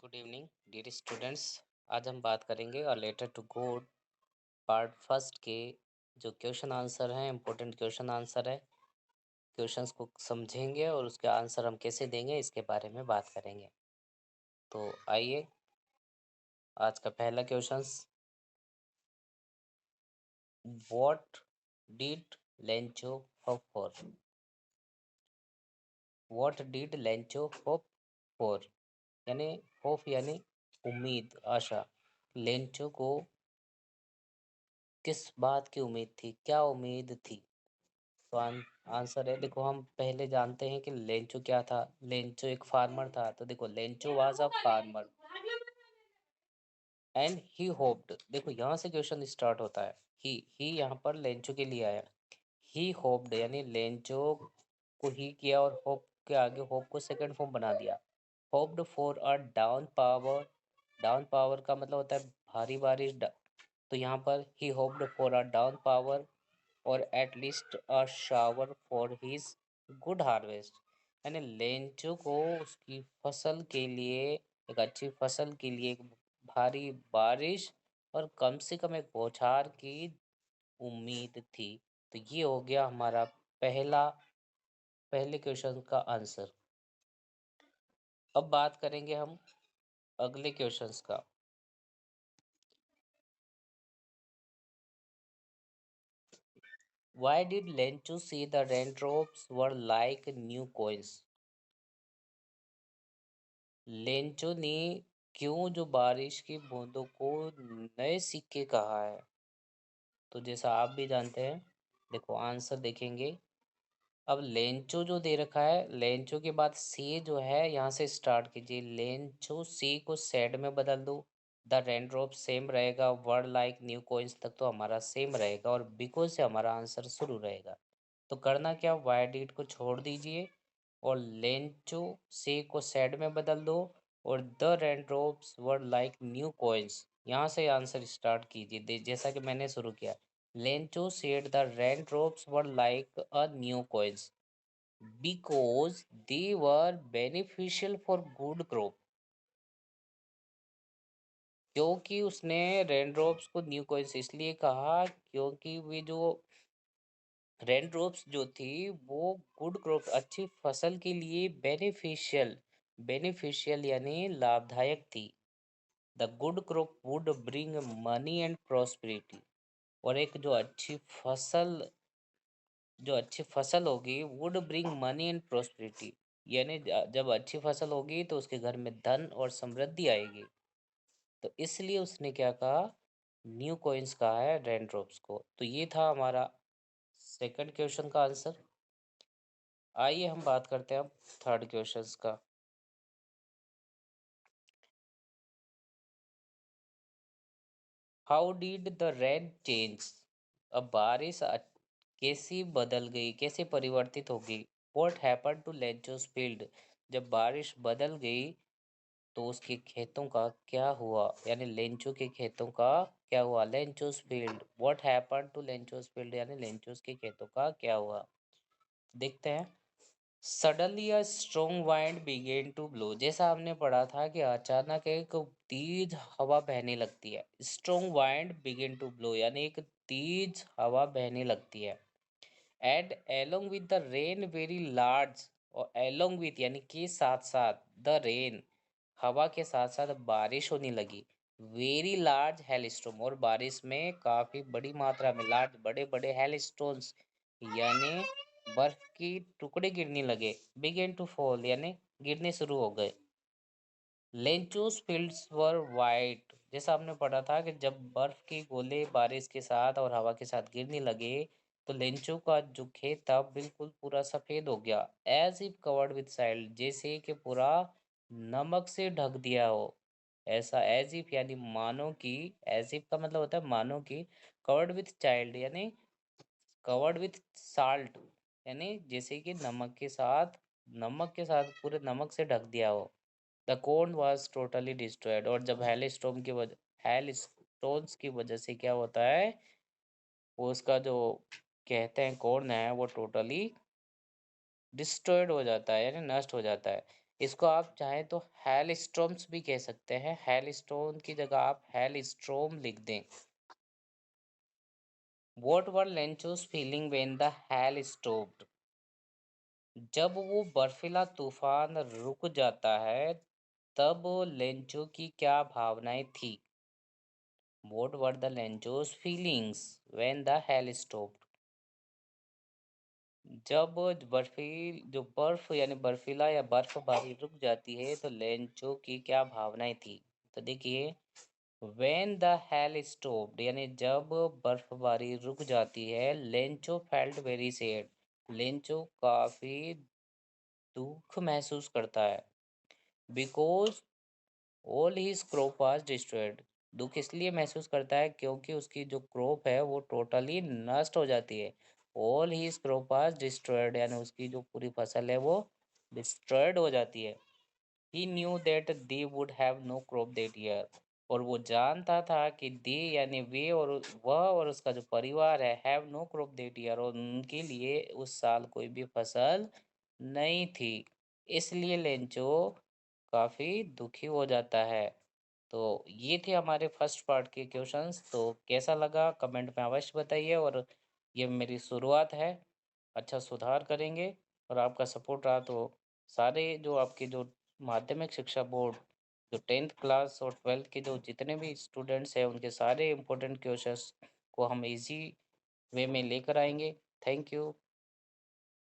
Good evening dear students. आज हम बात करेंगे और letter to good part first के जो क्वेश्चन आंसर हैं, इम्पोर्टेंट क्वेश्चन आंसर है। क्वेश्चंस को समझेंगे और उसके आंसर हम कैसे देंगे इसके बारे में बात करेंगे। तो आइए, आज का पहला questions, what did Lencho hope for? What did Lencho hope for यानी होप यानी उम्मीद, आशा। लेंचो को किस बात की उम्मीद थी, क्या उम्मीद थी? तो आंसर है, देखो हम पहले जानते हैं कि लेंचो क्या था। लेंचो एक फार्मर था। तो देखो Lencho was a farmer and he hoped. देखो यहाँ से क्वेश्चन स्टार्ट होता है। ही यहाँ पर लेंचो के लिए आया। ही होप्ड यानी लेंचो को ही किया और होप के आगे होप को सेकंड फॉर्म बना दिया। Hoped for a down power. Down power का मतलब होता है भारी बारिश। तो यहाँ पर ही hoped for a down power और at least a shower for his good harvest. यानी लेंचो को उसकी फसल के लिए, एक अच्छी फसल के लिए एक भारी बारिश और कम से कम एक बौछार की उम्मीद थी। तो ये हो गया हमारा पहले क्वेश्चन का आंसर। अब बात करेंगे हम अगले क्वेश्चंस का। Why did Lencho see the raindrops were like new coins? Lencho ने क्यों जो बारिश की बूंदों को नए सिक्के कहा है? तो जैसा आप भी जानते हैं, देखो आंसर देखेंगे। अब लेंचो जो दे रखा है, लेंचो के बाद सी जो है यहाँ से स्टार्ट कीजिए। लेंचो सी को सेड में बदल दो। द रेनड्रॉप सेम रहेगा। वर्ड लाइक न्यू कोइंस तक तो हमारा सेम रहेगा और बिको से हमारा आंसर शुरू रहेगा। तो करना क्या, वाई डिड को छोड़ दीजिए और लेंचो से को सेड में बदल दो और the raindrops were like new coins यहाँ से आंसर स्टार्ट कीजिए। जैसा कि मैंने शुरू किया, Lencho said the raindrops were like a new coins because they were beneficial for good crop. क्योंकि उसने रेनड्रॉप्स को न्यू कॉइन्स इसलिए कहा क्योंकि वे जो रेनड्रॉप्स जो थी वो गुड क्रॉप अच्छी फसल के लिए बेनिफिशियल, बेनिफिशियल यानी लाभदायक थी। The good crop would bring money and prosperity. और एक जो अच्छी फसल होगी would bring money and prosperity, यानी जब अच्छी फसल होगी तो उसके घर में धन और समृद्धि आएगी। तो इसलिए उसने क्या कहा, न्यू कॉइन्स कहा है रेनड्रॉप्स को। तो ये था हमारा सेकंड क्वेश्चन का आंसर। आइए हम बात करते हैं अब थर्ड क्वेश्चंस का। How did the rain change? अब बारिश कैसी बदल गई, कैसे परिवर्तित हो गई? What happen to Lencho's field? जब बारिश बदल गई तो उसके खेतों का क्या हुआ, यानी लेंचो के खेतों का क्या हुआ? Lencho's field, what happen to Lencho's field यानी लेंचोस के खेतों का क्या हुआ? देखते हैं। Suddenly a strong wind began to blow. जैसा हमने पढ़ा था कि अचानक एक तेज हवा बहने लगती है। Strong wind began to blow यानी एक तेज हवा बहने लगती है। And along with the rain very large, और एलोंग विथ यानी कि साथ साथ, द रेन हवा के साथ साथ बारिश होने लगी। वेरी लार्ज हेल स्टोन, और बारिश में काफी बड़ी मात्रा में लार्ज बड़े बड़े हेल स्टोन्स यानी बर्फ की टुकड़े गिरने लगे। बिगेन टू फॉल यानी गिरने शुरू हो गए। लेंचोस फील्ड्स वर वाइट, जैसा हमने पढ़ा था कि जब बर्फ के गोले बारिश के साथ और हवा के साथ गिरने लगे तो लेंचो का जो खेत था बिल्कुल पूरा सफेद हो गया। As if covered with salt, जैसे कि पूरा नमक से ढक दिया हो। ऐसा एज इफ यानी मानो कि, एज इफ का मतलब होता है मानो कि, कवर्ड विथ चाइल्ड यानी कवर्ड विथ साल्ट यानी जैसे कि नमक के साथ पूरे नमक से ढक दिया हो। The cone was totally destroyed, और जब हेल स्टोन्स की वजह से क्या होता है, वो उसका जो कहते हैं कोन है वो टोटली डिस्ट्रॉयड हो जाता है यानी नष्ट हो जाता है। इसको आप चाहें तो हेलस्टॉर्म्स भी कह सकते हैं। हेलस्टोन की जगह आप हेलस्टॉर्म लिख दें। What were Lencho's feeling when the hail stopped? जब वो बर्फीला तूफान रुक जाता है तब लेंचो की क्या भावनाएं थी? What were the Lencho's feelings when the hail stopped? जब जो बर्फ यानी बर्फीला या बर्फबारी रुक जाती है तो लेंचो की क्या भावनाएं थी? तो देखिए, When the hail stopped यानी जब बर्फबारी रुक जाती है, Lencho felt very sad. Lencho काफी दुख महसूस करता है। Because all his crop was destroyed. दुख इसलिए महसूस करता है क्योंकि उसकी जो क्रॉप है वो टोटली नष्ट हो जाती है। All his crop was destroyed यानी उसकी जो पूरी फसल है वो डिस्ट्रॉयड हो जाती है। He knew that they would have no crop that year. और वो जानता था कि दे यानी वे और वह और उसका जो परिवार have no crop that year, और उनके लिए उस साल कोई भी फसल नहीं थी। इसलिए लेंचो काफ़ी दुखी हो जाता है। तो ये थे हमारे फर्स्ट पार्ट के क्वेश्चंस। तो कैसा लगा कमेंट में अवश्य बताइए, और ये मेरी शुरुआत है, अच्छा सुधार करेंगे। और आपका सपोर्ट रहा तो सारे जो आपके जो माध्यमिक शिक्षा बोर्ड जो 10th क्लास और 12th के जो जितने भी स्टूडेंट्स हैं उनके सारे इम्पोर्टेंट क्वेश्चंस को हम इजी वे में लेकर आएंगे। Thank you.